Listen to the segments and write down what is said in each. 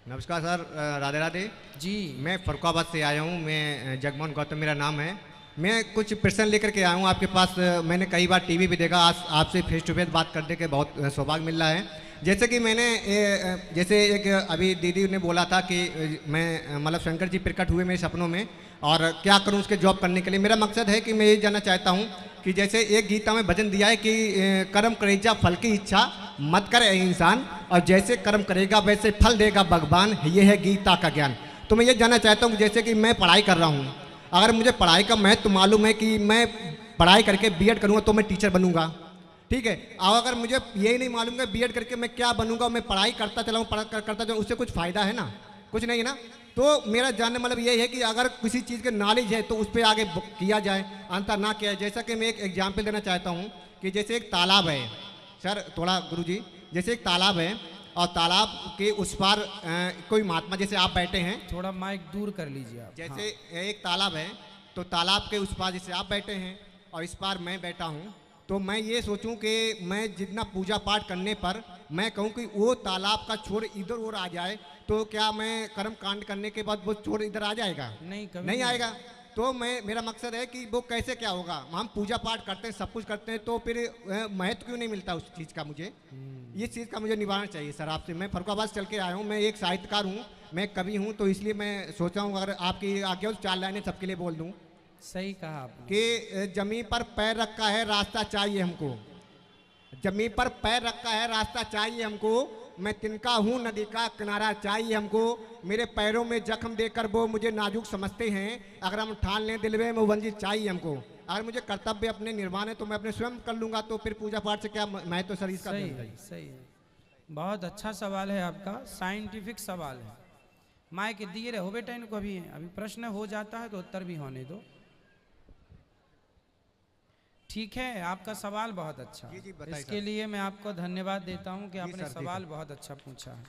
नमस्कार सर, राधे राधे जी। मैं फरुखाबाद से आया हूँ। मैं जगमोहन गौतम मेरा नाम है। मैं कुछ प्रश्न लेकर के आया हूँ आपके पास। मैंने कई बार टीवी पे देखा, आज आपसे फेस टू फेस बात करने के बहुत सौभाग्य मिल रहा है। जैसे कि मैंने जैसे एक अभी दीदी ने बोला था कि मैं मतलब शंकर जी प्रकट हुए मेरे सपनों में, और क्या करूँ उसके जॉब करने के लिए। मेरा मकसद है कि मैं ये जानना चाहता हूँ कि जैसे एक गीता में भजन दिया है कि कर्म करेजा फल की इच्छा मत करे इंसान, और जैसे कर्म करेगा वैसे फल देगा भगवान, ये है गीता का ज्ञान। तो मैं ये जानना चाहता हूँ कि जैसे कि मैं पढ़ाई कर रहा हूँ, अगर मुझे पढ़ाई का महत्व मालूम है कि मैं पढ़ाई करके बीएड करूँगा तो मैं टीचर बनूंगा, ठीक है। और अगर मुझे यही नहीं मालूम है बीएड करके मैं क्या बनूंगा, मैं पढ़ाई करता चलाऊँ करता चलाऊँ, उससे कुछ फ़ायदा है ना, कुछ नहीं है ना। तो मेरा जानने मतलब यही है कि अगर किसी चीज़ के नॉलेज है तो उस पर आगे किया जाए, अंतर ना किया जाए। जैसा कि मैं एक एग्जाम्पल देना चाहता हूँ कि जैसे एक तालाब है सर, थोड़ा गुरुजी, जैसे एक तालाब है और तालाब के उस पार कोई महात्मा जैसे आप बैठे हैं, थोड़ा माइक दूर कर लीजिए आप। जैसे एक तालाब है तो तालाब के उस पार जैसे आप बैठे हैं और इस पार मैं बैठा हूँ, तो मैं ये सोचूं कि मैं जितना पूजा पाठ करने पर मैं कहूँ कि वो तालाब का छोर इधर और आ जाए, तो क्या मैं कर्म कांड करने के बाद वो छोर इधर आ जाएगा? नहीं, कभी नहीं आएगा। तो मेरा मकसद है कि वो कैसे क्या होगा, हम पूजा पाठ करते हैं, सब कुछ करते हैं, तो फिर महत्व क्यों नहीं मिलता उस चीज़ का? मुझे इस चीज़ का मुझे निवारण चाहिए सर आपसे। मैं फरुखाबाद चल के आया हूँ, मैं एक साहित्यकार हूँ, मैं कवि हूँ, तो इसलिए मैं सोचा हूँ अगर आपकी आज्ञा हो तो 4 लाइनें सबके लिए बोल दूँ सही कहा आपने। कि जमीन पर पैर रखा है रास्ता चाहिए हमको, जमीन पर पैर रखा है रास्ता चाहिए हमको, मैं तिनका हूँ नदी का किनारा चाहिए हमको, मेरे पैरों में जख्म देकर वो मुझे नाजुक समझते हैं, अगर हम ठान लें दिल में वो वंजित चाहिए हमको। अगर मुझे कर्तव्य अपने निर्वाण है तो मैं अपने स्वयं कर लूंगा, तो फिर पूजा पाठ से क्या महत्व सर इसका? सही है, सही है। बहुत अच्छा सवाल है आपका, साइंटिफिक सवाल है। माइक दिए रहो बेटा इनको, अभी प्रश्न हो जाता है तो उत्तर भी होने दो। ठीक है, आपका सवाल बहुत अच्छा जी, जी, है। बताइए इसके सर। लिए मैं आपको धन्यवाद देता हूं कि जी आपने सर, जी सवाल सर। बहुत अच्छा पूछा है।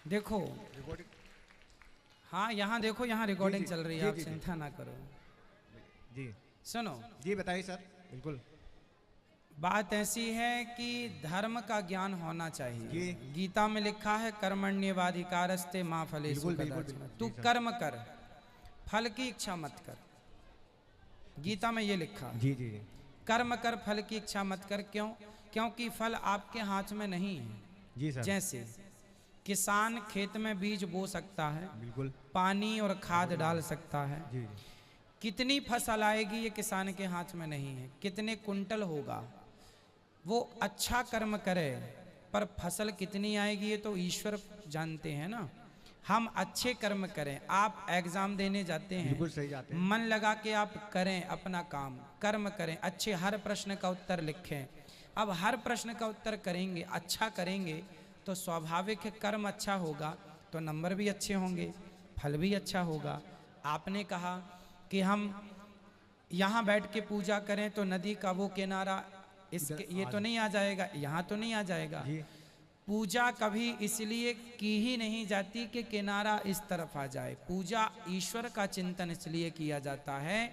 देखो, हाँ यहाँ देखो, यहाँ रिकॉर्डिंग जी, चल रही है, जी, आप जी, जी। चिंता ना करो। जी सुनो, जी, बताइए सर, बिल्कुल। बात ऐसी है कि धर्म का ज्ञान होना चाहिए। जी गीता में लिखा है कर्मण्येवाधिकारस्ते माँ फलेषु बिल्कुल बिल्कुल कदाचन। बिल्कुल। तू जी सर। कर्म कर, फल की इच्छा मत कर। गीता में ये लिखा है, जी जी जी। कर्म कर फल की इच्छा मत कर। क्यों? क्योंकि फल आपके हाथ में नहीं है। जी सर। जैसे किसान खेत में बीज बो सकता है, बिल्कुल। पानी और खाद डाल सकता है, जी जी। कितनी फसल आएगी ये किसान के हाथ में नहीं है, कितने कुंटल होगा। वो अच्छा कर्म करे पर फसल कितनी आएगी ये तो ईश्वर जानते हैं ना। हम अच्छे कर्म करें, आप एग्जाम देने जाते हैं, बिल्कुल सही जाते हैं। मन लगा के आप करें अपना काम, कर्म करें, अच्छे हर प्रश्न का उत्तर लिखें। अब हर प्रश्न का उत्तर करेंगे, अच्छा करेंगे, तो स्वाभाविक है कर्म अच्छा होगा तो नंबर भी अच्छे होंगे, फल भी अच्छा होगा। आपने कहा कि हम यहाँ बैठ के पूजा करें तो नदी का वो किनारा इसके ये तो नहीं आ जाएगा, यहाँ तो नहीं आ जाएगा। जी पूजा कभी इसलिए की ही नहीं जाती कि किनारा इस तरफ आ जाए। पूजा ईश्वर का चिंतन इसलिए किया जाता है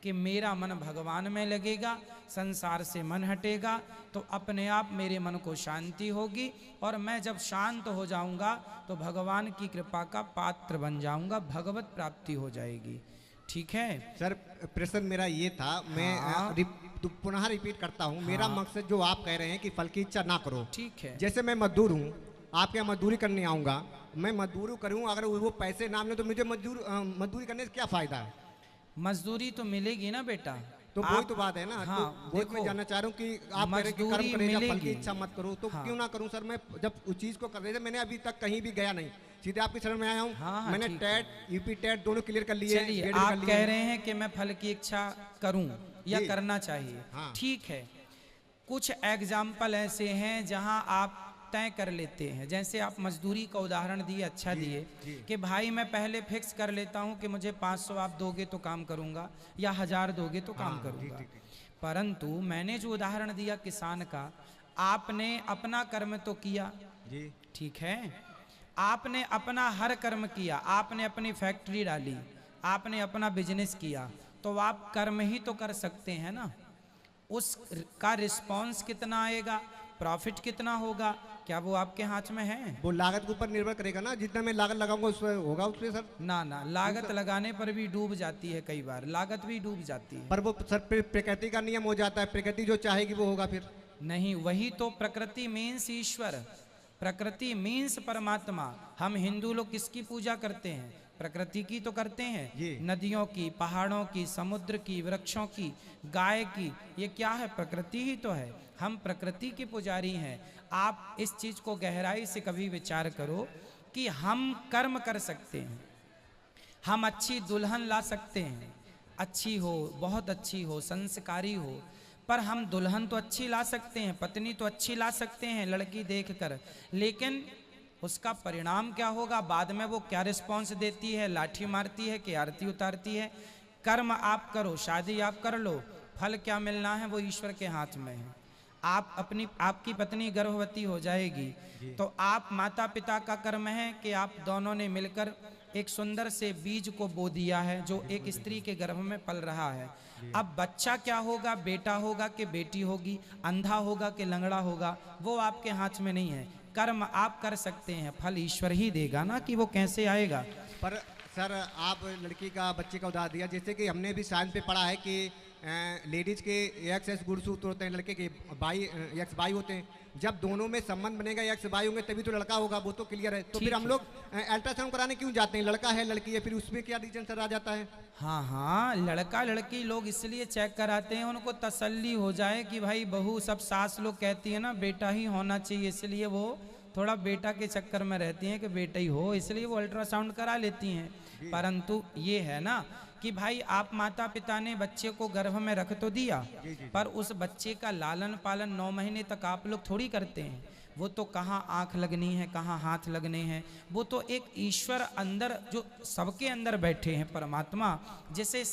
कि मेरा मन भगवान में लगेगा, संसार से मन हटेगा तो अपने आप मेरे मन को शांति होगी, और मैं जब शांत हो जाऊंगा तो भगवान की कृपा का पात्र बन जाऊंगा, भगवत प्राप्ति हो जाएगी। ठीक है सर, प्रश्न मेरा ये था, मैं हाँ। तो पुनः रिपीट करता हूँ। मेरा हाँ। मकसद जो आप कह रहे हैं कि फल की इच्छा ना करो, ठीक है। जैसे मैं मजदूर हूँ, आपके यहाँ मजदूरी करने आऊँगा, मैं मजदूरी करूँ, अगर वो पैसे ना मिले तो मुझे मजदूरी करने से क्या फ़ायदा है? मजदूरी तो मिलेगी ना बेटा। तो वही तो बात है ना। हाँ, तो वही मैं जानना चाह रहा हूँ कि आप कह रहे हैं कि कर्म मजदूरी करेगा फल की मिलेगी। इच्छा मत करो, तो हाँ। क्यों ना करूँ सर? मैं जब उस चीज़ को कर रहे थे, मैंने अभी तक कहीं भी गया नहीं, सीधे आपकी शरण में आया हूँ। हाँ, हाँ, मैंने ठीक है। टेट यूपी टेट दोनों क्लियर कर लिए, चलिए, बीएड भी आप कर लिए। कह रहे हैं कि मैं फल की इच्छा करूं या जी। करना चाहिए। हाँ। ठीक है, कुछ एग्जाम्पल ऐसे हैं जहां आप तय कर लेते हैं। जैसे आप मजदूरी का उदाहरण दिए, अच्छा जी, दिए जी। कि भाई मैं पहले फिक्स कर लेता हूं कि मुझे 500 आप दोगे तो काम करूंगा, या 1000 दोगे तो काम हाँ, करूंगा। ठीक ठीक। परंतु मैंने जो उदाहरण दिया किसान का, आपने अपना कर्म तो किया, जी ठीक है, आपने अपना हर कर्म किया, आपने अपनी फैक्ट्री डाली, आपने अपना बिजनेस किया, तो आप कर्म ही तो कर सकते हैं ना। उस का रिस्पॉन्स कितना आएगा, प्रॉफिट कितना होगा, क्या वो आपके हाथ में है? वो लागत के ऊपर निर्भर करेगा ना, जितना मैं लागत लगाऊंगा उसमें होगा उसमें सर। ना ना, लागत लगाने पर भी डूब जाती है, कई बार लागत भी डूब जाती है। पर वो सर प्रकृति का नियम हो जाता है, प्रकृति जो चाहेगी वो होगा फिर। नहीं, वही तो प्रकृति मीन्स ईश्वर, प्रकृति मीन्स परमात्मा। हम हिंदू लोग किसकी पूजा करते हैं? प्रकृति की तो करते जी। हैं, नदियों की, पहाड़ों की, समुद्र की, वृक्षों की, गाय की। ये क्या है? प्रकृति ही तो है। हम प्रकृति के पुजारी हैं। आप इस चीज को गहराई से कभी विचार करो कि हम कर्म कर सकते हैं, हम अच्छी दुल्हन ला सकते हैं, अच्छी हो, बहुत अच्छी हो, संस्कारी हो, पर हम दुल्हन तो अच्छी ला सकते हैं, पत्नी तो अच्छी ला सकते हैं लड़की देखकर, लेकिन उसका परिणाम क्या होगा? बाद में वो क्या रिस्पॉन्स देती है? लाठी मारती है कि आरती उतारती है? कर्म आप करो, शादी आप कर लो, फल क्या मिलना है वो ईश्वर के हाथ में है। आपकी पत्नी गर्भवती हो जाएगी तो आप माता पिता का कर्म है कि आप दोनों ने मिलकर एक सुंदर से बीज को बो दिया है जो एक स्त्री के गर्भ में पल रहा है। अब बच्चा क्या होगा? बेटा होगा कि बेटी होगी, अंधा होगा कि लंगड़ा होगा, वो आपके हाथ में नहीं है। कर्म आप कर सकते हैं, फल ईश्वर ही देगा ना, कि वो कैसे आएगा। पर सर आप लड़की का बच्चे का उदाहरण दिया, जैसे कि हमने भी साइंस पे पढ़ा है कि लेडीज के एक्स गुणसूत्र होते हैं, लड़के के बाई एक्स बाई होते हैं। जब दोनों में संबंध बनेगा, एक्स बाई होंगे तभी तो लड़का होगा, वो तो क्लियर है। तो फिर हम लोग अल्ट्रासाउंड कराने क्यों जाते हैं? लड़का है लड़की है, फिर उसमें क्या रीजन सर आ जाता है? हाँ हाँ, लड़का लड़की लोग इसलिए चेक कराते हैं, उनको तसल्ली हो जाए कि भाई बहू, सब सास लोग कहती है ना बेटा ही होना चाहिए, इसलिए वो थोड़ा बेटा के चक्कर में रहती हैं कि बेटा ही हो, इसलिए वो अल्ट्रासाउंड करा लेती हैं। परंतु ये है ना कि भाई आप माता पिता ने बच्चे को गर्भ में रख तो दिया, पर उस बच्चे का लालन पालन 9 महीने तक आप लोग थोड़ी करते हैं। वो तो कहाँ आंख लगनी है, कहाँ हाथ लगने हैं, वो तो एक ईश्वर अंदर, जो सबके अंदर बैठे हैं परमात्मा। जैसे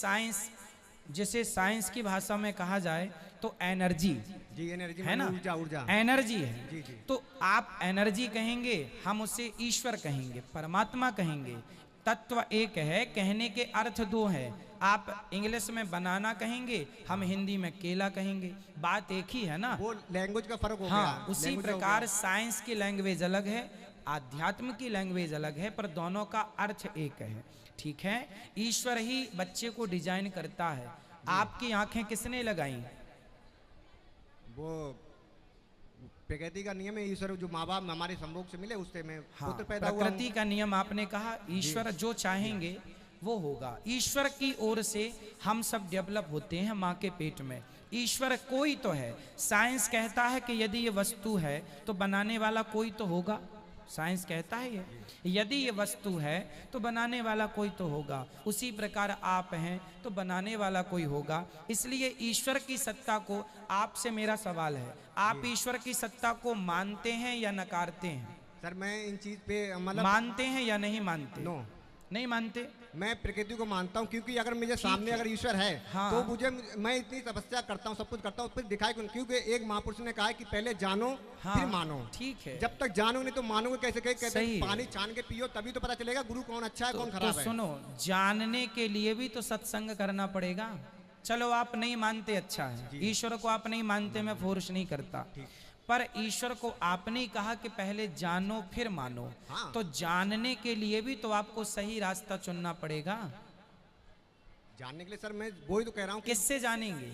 साइंस की भाषा में कहा जाए तो एनर्जी जी, एनर्जी है ना, ऊर्जा एनर्जी है। जी, जी। तो आप एनर्जी कहेंगे, हम उसे ईश्वर कहेंगे, परमात्मा कहेंगे। तत्व एक है, कहने के अर्थ 2 है। आप इंग्लिश में बनाना कहेंगे, हम हिंदी में केला कहेंगे, बात एक ही है ना। वो लैंग्वेज का फर्क हो हाँ, गया। उसी language का हो प्रकार गया। साइंस की लैंग्वेज अलग है, आध्यात्म की लैंग्वेज अलग है, पर दोनों का अर्थ एक है। ठीक है, ईश्वर ही बच्चे को डिजाइन करता है। आपकी आंखें किसने लगाई? वो प्रकृति का नियम है, ईश्वर जो माँ बाप हमारे संभोग से मिले उससे मैं हाँ, पुत्र पैदा हुआ प्रकृति का नियम आपने कहा, ईश्वर जो चाहेंगे वो होगा। ईश्वर की ओर से हम सब डेवलप होते हैं माँ के पेट में। ईश्वर कोई तो है। साइंस कहता है कि यदि ये वस्तु है तो बनाने वाला कोई तो होगा। साइंस कहता है ये, यदि ये वस्तु है तो बनाने वाला कोई तो होगा। उसी प्रकार आप हैं तो बनाने वाला कोई होगा। इसलिए ईश्वर की सत्ता को, आपसे मेरा सवाल है, आप ईश्वर की सत्ता को मानते हैं या नकारते हैं? सर मैं इन चीज पे मतलब मानते हैं या नहीं मानते? नो, नहीं मानते। मैं प्रकृति को मानता हूँ, क्योंकि अगर मुझे सामने अगर ईश्वर है हाँ। तो मुझे, मैं इतनी तपस्या करता हूँ, सब कुछ करता हूँ, फिर दिखाई क्योंकि एक महापुरुष ने कहा है कि पहले जानो हाँ, फिर मानो। ठीक है। जब तक जानो नहीं तो मानोगे कैसे? कहते सही हैं है। पानी छान के पियो तभी तो पता चलेगा गुरु कौन अच्छा है कौन तो खराब है। सुनो, जानने के लिए भी तो सत्संग करना पड़ेगा। चलो आप नहीं मानते, अच्छा है, ईश्वर को आप नहीं मानते, मैं फोर्स नहीं करता, पर ईश्वर को आपने ही कहा कि पहले जानो फिर मानो। हाँ। तो जानने के लिए भी तो आपको सही रास्ता चुनना पड़ेगा। जानने के लिए सर मैं वही तो कह रहा हूँ कि किससे जानेंगे?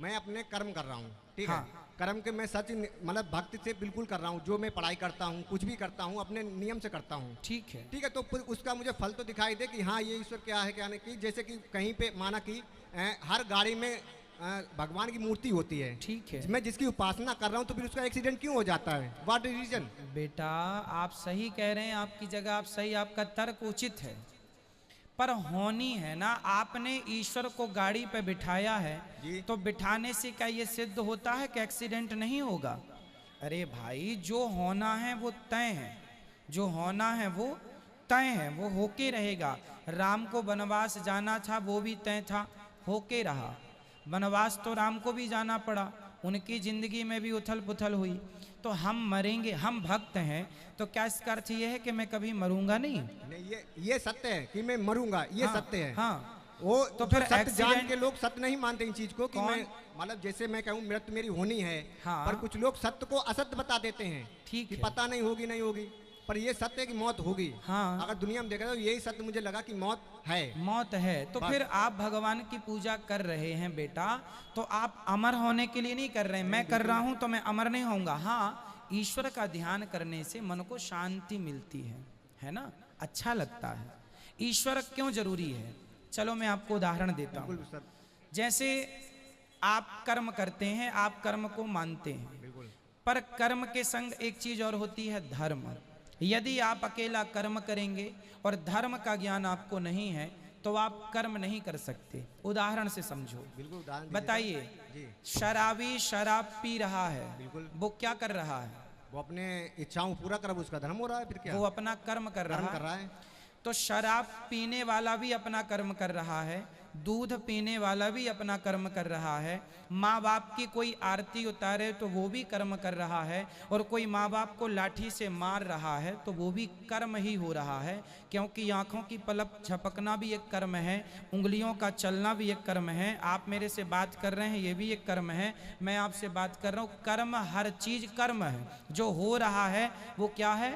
मैं अपने कर्म कर रहा हूँ, ठीक हाँ। है, कर्म के मैं सच मतलब भक्ति से बिल्कुल कर रहा हूँ। जो मैं पढ़ाई करता हूँ, कुछ भी करता हूँ, अपने नियम से करता हूँ, ठीक है। ठीक है। तो फिर उसका मुझे फल तो दिखाई दे कि हाँ ये ईश्वर क्या है क्या नहीं। कि जैसे कि कहीं पे माना कि हर गाड़ी में भगवान की मूर्ति होती है, ठीक है। मैं जिसकी उपासना कर रहा हूँ तो फिर उसका एक्सीडेंट क्यों हो जाता है? What is reason? बेटा आप सही कह रहे हैं, आपकी जगह आप सही, आपका तर्क उचित है, पर होनी है ना। आपने ईश्वर को गाड़ी पे बिठाया है जी। तो बिठाने से क्या ये सिद्ध होता है कि एक्सीडेंट नहीं होगा? अरे भाई, जो होना है वो तय है, जो होना है वो तय है, वो होके रहेगा। राम को वनवास जाना था, वो भी तय था, होके रहा। वनवास तो राम को भी जाना पड़ा, उनकी जिंदगी में भी उथल पुथल हुई। तो हम मरेंगे, हम भक्त हैं, तो क्या इसका अर्थ ये है कि मैं कभी मरूंगा नहीं? नहीं, ये सत्य है कि मैं मरूंगा, ये हाँ, सत्य है। हाँ। वो तो तो फिर फिर सत्य जान accident- के लोग सत्य नहीं मानते इन चीज को कि कौन? मैं मतलब जैसे मैं कहूँ मृत्यु मेरी होनी है, हाँ। पर कुछ लोग सत्य को असत्य बता देते हैं ठीक कि है। पता नहीं होगी नहीं होगी, पर ये सत्य है कि मौत होगी। हाँ। अगर दुनिया में देखा तो यही सत्य मुझे लगा कि मौत है। मौत है। तो बस। फिर आप भगवान की पूजा कर रहे हैं बेटा, तो आप अमर होने के लिए नहीं कर रहे हैं। मैं कर रहा हूं तो मैं अमर नहीं होऊंगा। हाँ, ईश्वर का ध्यान करने से मन को शांति मिलती है ना, अच्छा लगता है। ईश्वर क्यों जरूरी है, चलो मैं आपको उदाहरण देता हूँ। बिल्कुल सर, जैसे आप कर्म करते हैं, आप कर्म को मानते हैं, बिल्कुल पर कर्म के संग एक चीज और होती है, धर्म। यदि आप अकेला कर्म करेंगे और धर्म का ज्ञान आपको नहीं है तो आप कर्म नहीं कर सकते। उदाहरण से समझो। बिल्कुल उदाहरण दीजिए। बताइए, जी, शराबी शराब पी रहा है, बिल्कुल। वो क्या कर रहा है? वो अपने इच्छाओं पूरा कर, उसका धर्म हो रहा है, फिर क्या वो अपना कर्म कर कर्म रहा कर है। रहा है। तो शराब पीने वाला भी अपना कर्म कर रहा है, दूध पीने वाला भी अपना कर्म कर रहा है, माँ बाप की कोई आरती उतारे तो वो भी कर्म कर रहा है, और कोई माँ बाप को लाठी से मार रहा है तो वो भी कर्म ही हो रहा है। क्योंकि आँखों की पलक झपकना भी एक कर्म है, उंगलियों का चलना भी एक कर्म है, आप मेरे से बात कर रहे हैं ये भी एक कर्म है, मैं आपसे बात कर रहा हूँ, कर्म, हर चीज कर्म है। जो हो रहा है वो क्या है?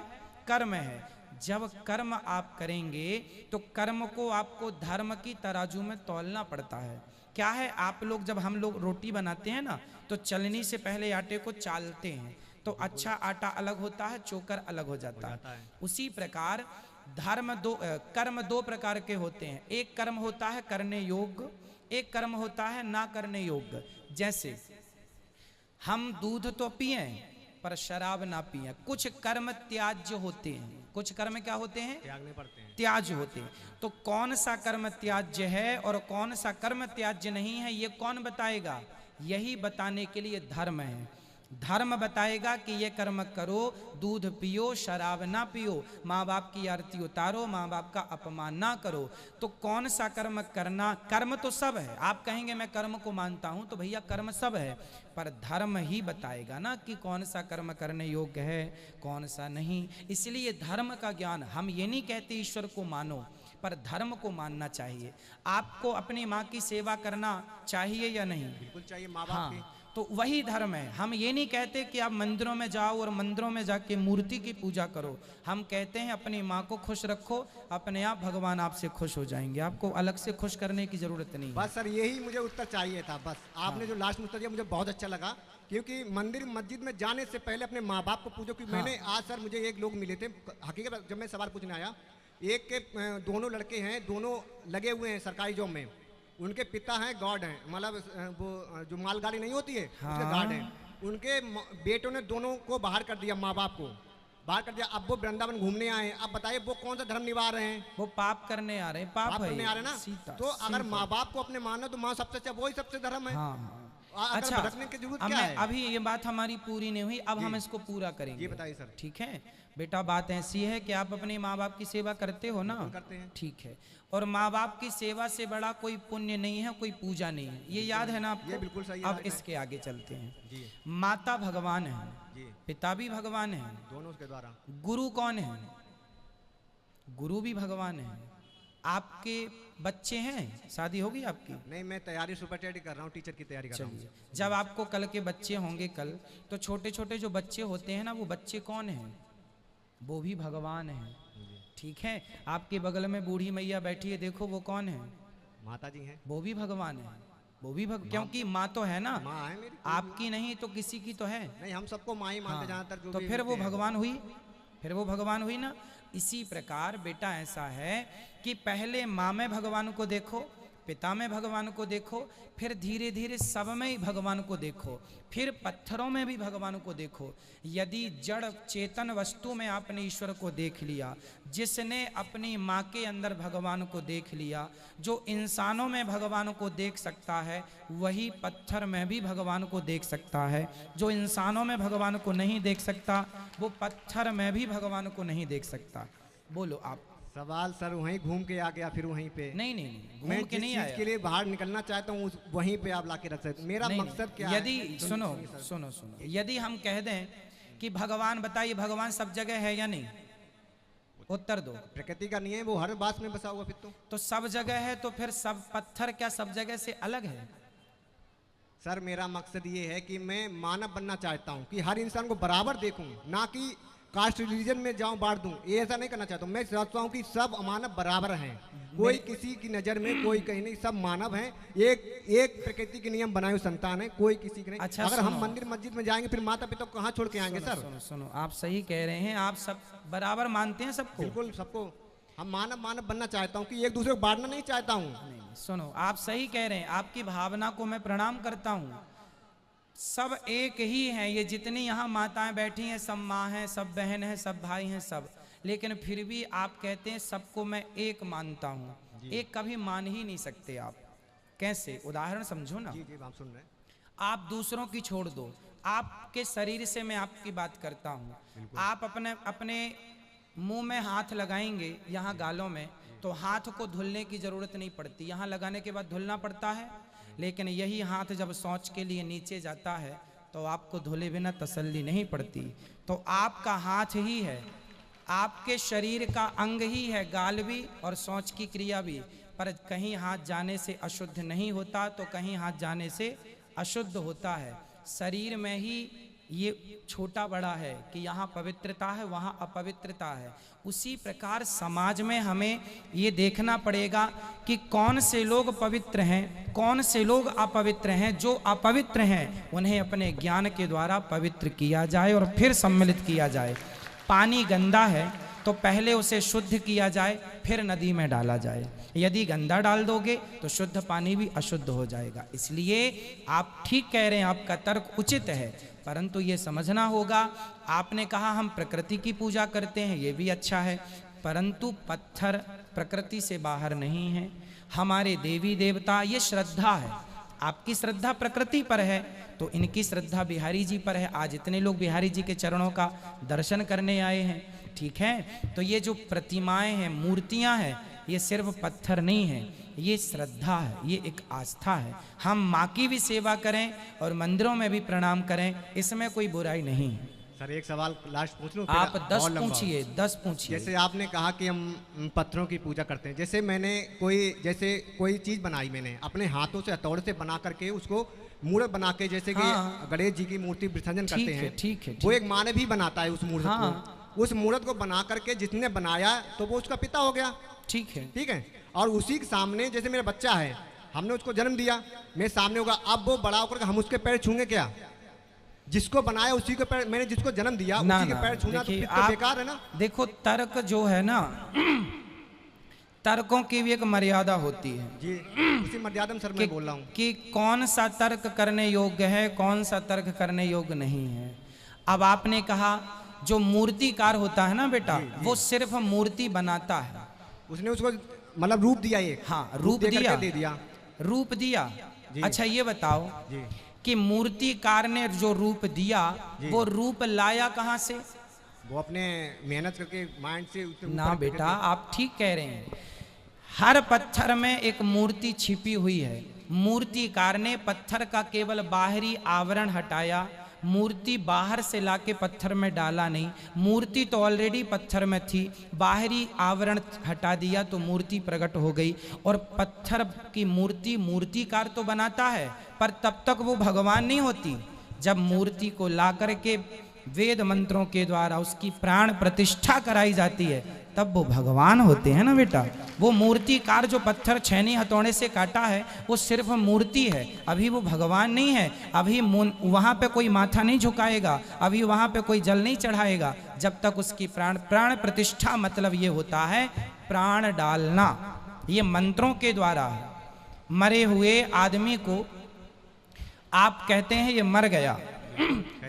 कर्म है। जब कर्म आप करेंगे तो कर्म को आपको धर्म की तराजू में तौलना पड़ता है। क्या है, आप लोग जब हम लोग रोटी बनाते हैं ना तो चलनी से पहले आटे को चालते हैं, तो अच्छा आटा अलग होता है, चोकर अलग हो जाता है। उसी प्रकार कर्म दो प्रकार के होते हैं। एक कर्म होता है करने योग्य, एक कर्म होता है ना करने योग्य। जैसे हम दूध तो पिए पर शराब ना पिए। कुछ कर्म त्याज्य होते हैं। कुछ कर्म क्या होते हैं? त्यागने पड़ते हैं। त्याज्य होते हैं। तो कौन सा कर्म त्याज्य है और कौन सा कर्म त्याज्य नहीं है, ये कौन बताएगा? यही बताने के लिए धर्म है। धर्म बताएगा कि ये कर्म करो, दूध पियो, शराब ना पियो, माँ बाप की आरती उतारो, माँ बाप का अपमान ना करो। तो कौन सा कर्म करना? कर्म तो सब है। आप कहेंगे मैं कर्म को मानता हूं, तो भैया कर्म सब है, पर धर्म ही बताएगा ना कि कौन सा कर्म करने योग्य है, कौन सा नहीं। इसलिए धर्म का ज्ञान, हम ये नहीं कहते ईश्वर को मानो, पर धर्म को मानना चाहिए। आपको अपनी माँ की सेवा करना चाहिए या नहीं? बिल्कुल चाहिए, माँ बाप की। हाँ, तो वही धर्म है। हम ये नहीं कहते कि आप मंदिरों में जाओ और मंदिरों में जाके मूर्ति की पूजा करो। हम कहते हैं अपनी माँ को खुश रखो, अपने आप भगवान आपसे खुश हो जाएंगे। आपको अलग से खुश करने की जरूरत नहीं है। बस सर यही मुझे उत्तर चाहिए था। बस आपने जो लास्ट में उत्तर दिया मुझे बहुत अच्छा लगा, क्योंकि मंदिर मस्जिद में जाने से पहले अपने माँ बाप को पूछो। कि मैंने आज सर मुझे एक लोग मिले थे, हकीकत जब मैं सवाल पूछने आया, एक के दोनों लड़के हैं, दोनों लगे हुए हैं सरकारी जॉब में, उनके पिता हैं गॉड हैं, मतलब वो जो मालगाड़ी नहीं होती है उसके गार्ड हैं। उनके बेटों ने दोनों को बाहर कर दिया, माँ बाप को बाहर कर दिया। अब वो वृंदावन घूमने आए हैं। अब बताइए वो कौन सा धर्म निभा रहे हैं? वो पाप करने आ रहे हैं। पाप करने आ रहे हैं ना। सीता, तो अगर माँ बाप को अपने मानो तो माँ सबसे अच्छा, वही सबसे धर्म है। हाँ, हाँ। अगर अच्छा, भटकने की जरूरत अब क्या मैं है? अभी ये बात हमारी पूरी नहीं हुई, अब हम इसको पूरा करेंगे। ये बताइए सर। ठीक है बेटा, बात ऐसी है कि आप अपने माँ बाप की सेवा करते हो ना? करते हैं। ठीक है। और माँ बाप की सेवा से बड़ा कोई पुण्य नहीं है, कोई पूजा नहीं है, ये याद है ना आपको? ये बिल्कुल सही अब याद है। इसके आगे चलते हैं। जी माता भगवान है, जी, पिता भी भगवान है, दोनों उसके द्वारा। गुरु कौन है? गुरु भी भगवान है। आपके बच्चे हैं, शादी होगी आपकी? नहीं, मैं तैयारी सुपर टेट कर रहा हूँ, टीचर की तैयारी कर रहा चलिए, हूँ। जब आपको कल के बच्चे होंगे कल, तो छोटे छोटे जो बच्चे होते हैं ना, वो बच्चे कौन हैं? वो भी भगवान हैं। ठीक है। आपके बगल में बूढ़ी मैया बैठी है, देखो वो कौन है? माता जी हैं। वो भी भगवान है। वो भी क्योंकि माँ तो है ना, माँ है मेरी। आपकी नहीं तो किसी की तो है। नहीं, हम सबको माँ ही मानते हाँ, ज्यादातर जो तो भी फिर वो मिलते हैं। भगवान हुई, फिर वो भगवान हुई ना। इसी प्रकार बेटा ऐसा है कि पहले माँ में भगवान को देखो, पिता में भगवान को देखो, फिर धीरे धीरे सब में ही भगवान को देखो, फिर पत्थरों में भी भगवान को देखो। यदि जड़ चेतन वस्तु में आपने ईश्वर को देख लिया, जिसने अपनी माँ के अंदर भगवान को देख लिया, जो इंसानों में भगवान को देख सकता है, वही पत्थर में भी भगवान को देख सकता है। जो इंसानों में भगवान को नहीं देख सकता, वो पत्थर में भी भगवान को नहीं देख सकता। बोलो आप। सवाल सर वहीं घूम के आ गया, फिर वहीं पे नहीं नहीं नहीं, मैं घूम के जिस नहीं चीज आया। के लिए बाहर निकलना चाहता हूँ वहीं पे आप लाके रख सकते। मेरा नहीं, मकसद क्या यदि है? सुनो सुनो सुनो, यदि हम कह दें कि भगवान, बताइए भगवान सब जगह है या नहीं? वो उत्तर दो। प्रकृति का नियम, वो हर बात में बसा हुआ फिर तो सब जगह है, तो फिर सब पत्थर क्या सब जगह से अलग है? सर मेरा मकसद ये है कि मैं मानव बनना चाहता हूँ, कि हर इंसान को बराबर देखूं, ना कि कास्ट रिलीजन में जाऊं बांट दूं, ये ऐसा नहीं करना चाहता हूँ। मैं चाहता हूँ कि सब मानव बराबर हैं, कोई किसी की नज़र में कोई कहीं नहीं, सब मानव हैं, एक प्रकृति के नियम बनाए हुए संतान है, कोई किसी के नहीं। अच्छा, अगर हम सुनो। मंदिर मस्जिद में जाएंगे फिर माता पिता को कहाँ छोड़ के आएंगे? सर सुनो सुनो, आप सही कह रहे हैं, आप सब बराबर मानते हैं सबको। बिल्कुल सबको, हम मानव बनना चाहता हूँ, कि एक दूसरे को बांटना नहीं चाहता हूँ। नहीं, सुनो, आप सही कह रहे हैं, आपकी भावना को मैं प्रणाम करता हूँ। सब एक ही हैं, ये जितनी यहाँ माताएं बैठी हैं सब माँ हैं, सब बहन हैं, सब भाई हैं, सब, लेकिन फिर भी आप कहते हैं सबको मैं एक मानता हूँ। एक कभी मान ही नहीं सकते आप। कैसे? उदाहरण समझो ना। जी जी हम सुन रहे हैं। आप दूसरों की छोड़ दो, आपके शरीर से मैं आपकी बात करता हूँ। आप अपने मुंह में हाथ लगाएंगे, यहाँ गालों में, तो हाथ को धुलने की जरूरत नहीं पड़ती, यहाँ लगाने के बाद धुलना पड़ता है। लेकिन यही हाथ जब शौच के लिए नीचे जाता है तो आपको धुले बिना तसल्ली नहीं पड़ती। तो आपका हाथ ही है, आपके शरीर का अंग ही है, गाल भी और शौच की क्रिया भी। पर कहीं हाथ जाने से अशुद्ध नहीं होता, तो कहीं हाथ जाने से अशुद्ध होता है। शरीर में ही ये छोटा बड़ा है कि यहाँ पवित्रता है, वहाँ अपवित्रता है। उसी प्रकार समाज में हमें ये देखना पड़ेगा कि कौन से लोग पवित्र हैं, कौन से लोग अपवित्र हैं। जो अपवित्र हैं उन्हें अपने ज्ञान के द्वारा पवित्र किया जाए और फिर सम्मिलित किया जाए। पानी गंदा है तो पहले उसे शुद्ध किया जाए, फिर नदी में डाला जाए। यदि गंदा डाल दोगे तो शुद्ध पानी भी अशुद्ध हो जाएगा। इसलिए आप ठीक कह रहे हैं, आपका तर्क उचित है, परंतु ये समझना होगा, आपने कहा हम प्रकृति की पूजा करते हैं, ये भी अच्छा है, परंतु पत्थर प्रकृति से बाहर नहीं है। हमारे देवी देवता, ये श्रद्धा है। आपकी श्रद्धा प्रकृति पर है तो इनकी श्रद्धा बिहारी जी पर है। आज इतने लोग बिहारी जी के चरणों का दर्शन करने आए हैं, ठीक है। तो ये जो प्रतिमाएं हैं, मूर्तियां हैं, ये सिर्फ पत्थर नहीं है, ये श्रद्धा है, ये एक आस्था है। हम माँ की भी सेवा करें और मंदिरों में भी प्रणाम करें, इसमें कोई बुराई नहीं है। सर एक सवाल लास्ट पूछ लूं? आप 10 पूछिए, 10 पूछिए। जैसे आपने कहा कि हम पत्थरों की पूजा करते हैं, जैसे मैंने कोई चीज़ बनाई, मैंने अपने हाथों से हथौड़े से बना करके उसको मूर्त बना के, जैसे कि गणेश जी की मूर्ति विसर्जन करते हैं, ठीक है, वो एक मानव भी बनाता है उस मूर्त को। उस मूर्त को बना करके जिसने बनाया तो वो उसका पिता हो गया, ठीक है। और उसी के सामने जैसे मेरा बच्चा है, हमने उसको जन्म दिया, मेरे सामने होगा, अब वो बड़ा होकर हम उसके पैर छूंगे क्या? जिसको बनाया उसी के पैर, मैंने जिसको जन्म दिया उसी के पैर छूना तो फिर तो बेकार है ना। देखो तर्क जो है ना, तर्कों की भी एक मर्यादा होती है जी, उसी मर्यादा में सर मैं बोल रहा हूँ कि कौन सा तर्क करने योग्य है, कौन सा तर्क करने योग्य नहीं है। अब आपने कहा जो मूर्तिकार होता है ना बेटा, वो सिर्फ मूर्ति बनाता है, उसने उसको मतलब रूप दिया, एक रूप दिया, रूप दिया। अच्छा ये बताओ कि मूर्तिकार ने जो रूप दिया वो रूप लाया कहाँ से? वो अपने मेहनत करके माइंड से ना बेटा, आप ठीक कह रहे हैं। हर पत्थर में एक मूर्ति छिपी हुई है। मूर्तिकार ने पत्थर का केवल बाहरी आवरण हटाया, मूर्ति बाहर से लाके पत्थर में डाला नहीं। मूर्ति तो ऑलरेडी पत्थर में थी, बाहरी आवरण हटा दिया तो मूर्ति प्रकट हो गई। और पत्थर की मूर्ति मूर्तिकार तो बनाता है, पर तब तक वो भगवान नहीं होती। जब मूर्ति को ला करके वेद मंत्रों के द्वारा उसकी प्राण प्रतिष्ठा कराई जाती है, तब वो भगवान होते हैं ना बेटा। वो मूर्तिकार जो पत्थर छैनी हथौड़े से काटा है वो सिर्फ मूर्ति है, अभी वो भगवान नहीं है। अभी वहाँ पे कोई माथा नहीं झुकाएगा, अभी वहाँ पे कोई जल नहीं चढ़ाएगा, जब तक उसकी प्राण प्रतिष्ठा, मतलब ये होता है प्राण डालना, ये मंत्रों के द्वारा है। मरे हुए आदमी को आप कहते हैं ये मर गया।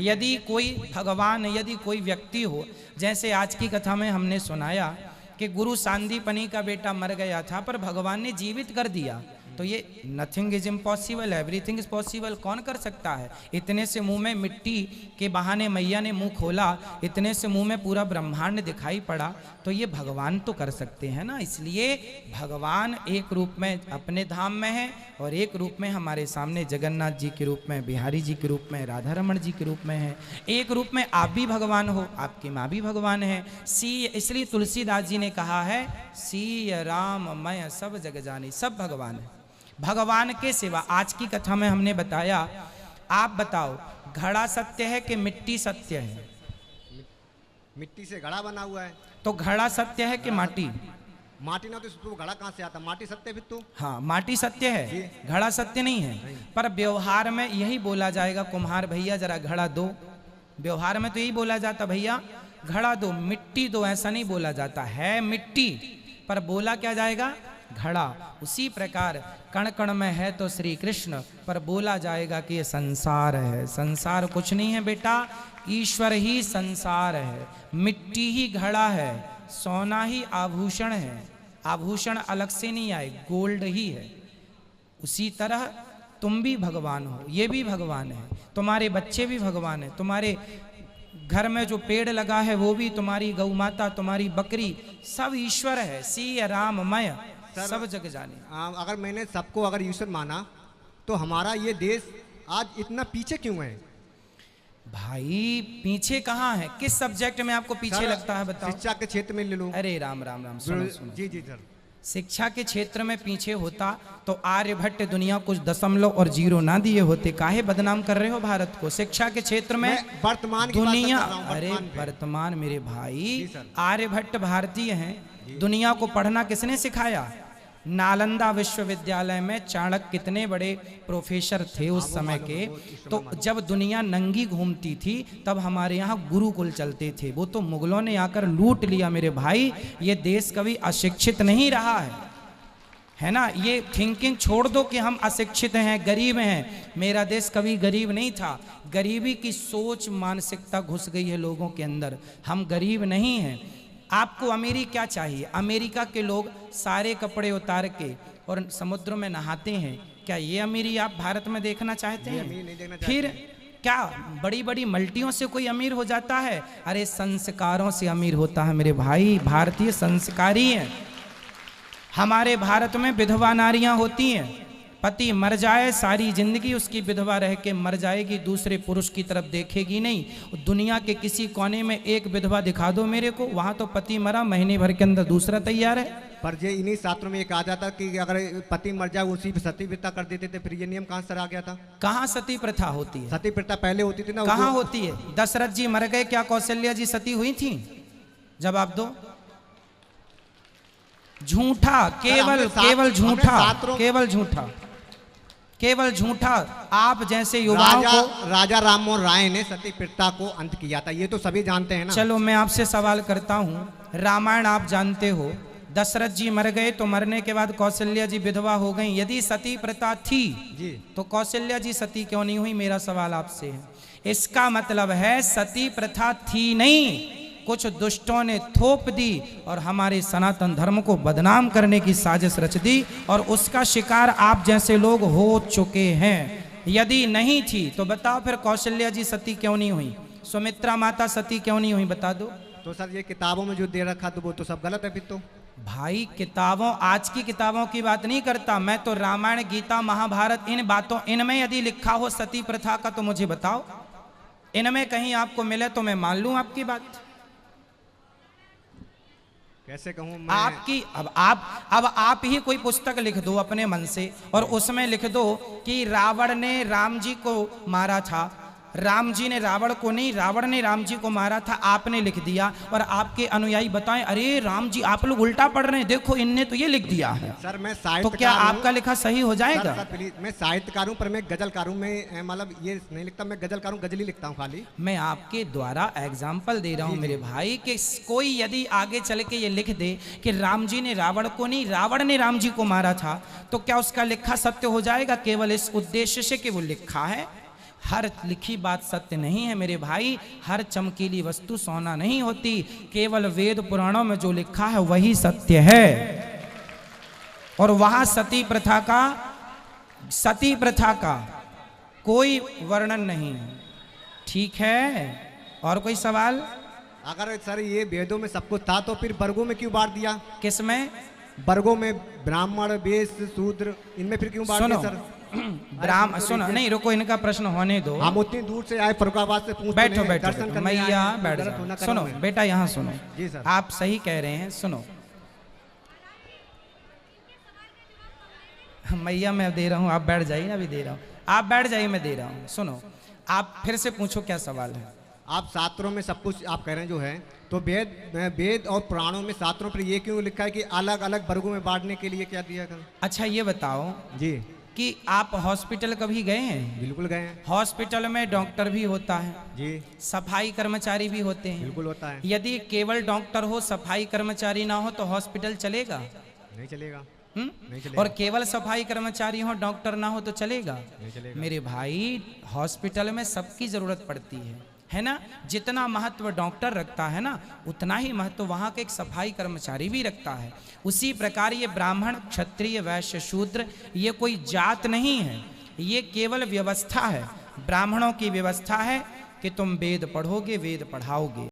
यदि कोई भगवान, यदि कोई व्यक्ति हो, जैसे आज की कथा में हमने सुनाया कि गुरु सांदीपनी का बेटा मर गया था पर भगवान ने जीवित कर दिया, तो ये nothing is impossible, everything is possible कौन कर सकता है। इतने से मुंह में मिट्टी के बहाने मैया ने मुंह खोला, इतने से मुंह में पूरा ब्रह्मांड दिखाई पड़ा, तो ये भगवान तो कर सकते हैं ना। इसलिए भगवान एक रूप में अपने धाम में है और एक रूप में हमारे सामने जगन्नाथ जी के रूप में, बिहारी जी के रूप में, राधा रमण जी के रूप में है। एक रूप में आप भी भगवान हो, आपकी माँ भी भगवान है। इसलिए तुलसीदास जी ने कहा है सीय राम मय सब जग जानी, सब भगवान है। भगवान के सिवा आज की कथा में हमने बताया, आप बताओ घड़ा सत्य है कि मिट्टी सत्य है? मिट्टी से घड़ा बना हुआ है। तो घड़ा सत्य है कि माटी? माटी ना तो घड़ा कहाँ से आता? माटी सत्य भी तो। हाँ माटी सत्य है, घड़ा सत्य नहीं है। पर व्यवहार में यही बोला जाएगा, कुम्हार भैया जरा घड़ा दो। व्यवहार में तो यही बोला जाता, भैया घड़ा दो, मिट्टी दो, ऐसा नहीं बोला जाता है। मिट्टी पर बोला क्या जाएगा? घड़ा। उसी प्रकार कण कण में है तो श्री कृष्ण, पर बोला जाएगा कि ये संसार है। संसार कुछ नहीं है बेटा, ईश्वर ही संसार है। मिट्टी ही घड़ा है, सोना ही आभूषण है। आभूषण अलग से नहीं आए, गोल्ड ही है। उसी तरह तुम भी भगवान हो, ये भी भगवान है, तुम्हारे बच्चे भी भगवान है, तुम्हारे घर में जो पेड़ लगा है वो भी, तुम्हारी गौ माता, तुम्हारी बकरी, सब ईश्वर है। सी राममय सब जग जाने। अगर मैंने सबको अगर ईश्वर माना तो हमारा ये देश आज इतना पीछे क्यों है? भाई पीछे कहाँ है? किस सब्जेक्ट में आपको पीछे लगता है बताओ? शिक्षा के क्षेत्र में ले लो। अरे राम राम राम, सुनो सुनो। जी जी सर। शिक्षा के क्षेत्र में पीछे होता तो आर्यभट्ट दुनिया कुछ दशमलव और जीरो ना दिए होते। काहे बदनाम कर रहे हो भारत को? शिक्षा के क्षेत्र में वर्तमान दुनिया, अरे वर्तमान मेरे भाई, आर्यभट्ट भारतीय हैं। दुनिया को पढ़ना किसने सिखाया? नालंदा विश्वविद्यालय में चाणक्य कितने बड़े प्रोफेसर थे उस समय के। तो जब दुनिया नंगी घूमती थी तब हमारे यहाँ गुरुकुल चलते थे। वो तो मुगलों ने आकर लूट लिया मेरे भाई। ये देश कभी अशिक्षित नहीं रहा है ना। ये थिंकिंग छोड़ दो कि हम अशिक्षित हैं, गरीब हैं। मेरा देश कभी गरीब नहीं था। गरीबी की सोच मानसिकता घुस गई है लोगों के अंदर। हम गरीब नहीं हैं। आपको अमीरी क्या चाहिए? अमेरिका के लोग सारे कपड़े उतार के और समुद्र में नहाते हैं। क्या ये अमीरी आप भारत में देखना चाहते हैं? फिर क्या बड़ी बड़ी मल्टियों से कोई अमीर हो जाता है? अरे संस्कारों से अमीर होता है मेरे भाई। भारतीय संस्कारी हैं। हमारे भारत में विधवा नारियां होती हैं। पति मर जाए सारी जिंदगी उसकी विधवा रह के मर जाएगी, दूसरे पुरुष की तरफ देखेगी नहीं। दुनिया के किसी कोने में एक विधवा दिखा दो मेरे को, वहां तो पति मरा, महीने भर के अंदर दूसरा तैयार है। पर ये इन्हीं शास्त्रों में ये कहा जाता कि अगर पति मर जाए उसी पे सती प्रथा कर देते थे। फिर ये नियम कहाँ से आ गया था? कहाँ सती प्रथा होती है? सती प्रथा पहले होती थी ना। कहाँ होती है? दशरथ जी मर गए, क्या कौशल्या जी सती हुई थी? जवाब दो। झूठा, केवल केवल झूठा, केवल झूठा, केवल झूठा। आप जैसे युवाओं को राजा राम मोहन राय ने सती प्रथा को अंत किया था, ये तो सभी जानते हैं ना। चलो मैं आपसे सवाल करता हूँ, रामायण आप जानते हो, दशरथ जी मर गए तो मरने के बाद कौशल्या जी विधवा हो गई। यदि सती प्रथा थी जी तो कौशल्या जी सती क्यों नहीं हुई? मेरा सवाल आपसे है। इसका मतलब है सती प्रथा थी नहीं, कुछ दुष्टों ने थोप दी और हमारे सनातन धर्म को बदनाम करने की साजिश रच दी, और उसका शिकार आप जैसे लोग हो चुके हैं। यदि नहीं थी तो बताओ फिर कौशल्या जी सती क्यों नहीं हुई? सुमित्रा माता सती क्यों नहीं हुई? बता दो। तो सर ये किताबों में जो दे रखा तो वो तो सब गलत है फिर तो। भाई किताबों, आज की किताबों की बात नहीं करता मैं तो, रामायण गीता महाभारत इन बातों, इनमें यदि लिखा हो सती प्रथा का तो मुझे बताओ। इनमें कहीं आपको मिले तो मैं मान लूं आपकी बात। कैसे कहूँ मैं? आपकी अब आप ही कोई पुस्तक लिख दो अपने मन से और उसमें लिख दो कि रावण ने राम जी को मारा था। राम जी ने रावण को नहीं, रावण ने राम जी को मारा था, आपने लिख दिया, और आपके अनुयायी बताएं अरे राम जी आप लोग उल्टा पढ़ रहे हैं, देखो इनने तो ये लिख दिया है। सर मैं तो क्या आपका लिखा सही हो जाएगा? सर प्लीज, मैं साहित्यकार हूं पर मैं गजलकार हूं। मैं मतलब ये नहीं लिखता, मैं गजलकार हूं, गजल ही लिखता हूं खाली। मैं आपके द्वारा एग्जाम्पल दे रहा हूं मेरे भाई कि कोई यदि आगे चल के ये लिख दे कि राम जी ने रावण को नहीं, रावण ने राम जी को मारा था, तो क्या उसका लिखा सत्य हो जाएगा? केवल इस उद्देश्य से कि वो लिखा है। हर लिखी बात सत्य नहीं है मेरे भाई। हर चमकीली वस्तु सोना नहीं होती। केवल वेद पुराणों में जो लिखा है वही सत्य है। और वहां सती प्रथा का सती प्रथा का कोई वर्णन नहीं है। ठीक है, और कोई सवाल? अगर सर ये वेदों में सब कुछ था तो फिर वर्गों में क्यों बांट दिया? किसमें? वर्गों में, ब्राह्मण, वैश्य, शूद्र, इनमें फिर क्यों बांट दिया सर? सुनो, नहीं रुको, इनका प्रश्न होने दो। हम उतनी दूर से आए फरुखाबाद से, पूछते बैठो हैं, बैठो दर्शन बैठो, करने मैया आए हैं, बैठ गलत होना जाओ। कर सुनो रहे हैं। बेटा, यहाँ सुनो। जी सर। आप सही कह रहे हैं, सुनो। मैया मैं दे रहा हूँ, आप बैठ जाइए, अभी दे रहा हूँ, आप बैठ जाइए, मैं दे रहा हूँ। सुनो, आप फिर से पूछो, क्या सवाल है? आप शास्त्रों में सब कुछ आप कह रहे हैं जो है, तो वेद और पुराणों में शास्त्रों पर ये क्यों लिखा है कि अलग अलग वर्गों में बांटने के लिए क्या दिया गया? अच्छा ये बताओ जी, कि आप हॉस्पिटल कभी गए हैं? बिल्कुल गए हैं। हॉस्पिटल में डॉक्टर भी होता है, जी, सफाई कर्मचारी भी होते हैं। बिल्कुल होता है। यदि केवल डॉक्टर हो, सफाई कर्मचारी ना हो, तो हॉस्पिटल चलेगा? नहीं चलेगा। हुँ? नहीं चलेगा। और केवल सफाई कर्मचारी हो, डॉक्टर ना हो, तो चलेगा? नहीं चलेगा। मेरे भाई, हॉस्पिटल में सबकी जरूरत पड़ती है ना? जितना महत्व डॉक्टर रखता है ना, उतना ही महत्व वहाँ के एक सफाई कर्मचारी भी रखता है। उसी प्रकार ये ब्राह्मण, क्षत्रिय, वैश्य, शूद्र, ये कोई जात नहीं है, ये केवल व्यवस्था है। ब्राह्मणों की व्यवस्था है कि तुम वेद पढ़ोगे, वेद पढ़ाओगे।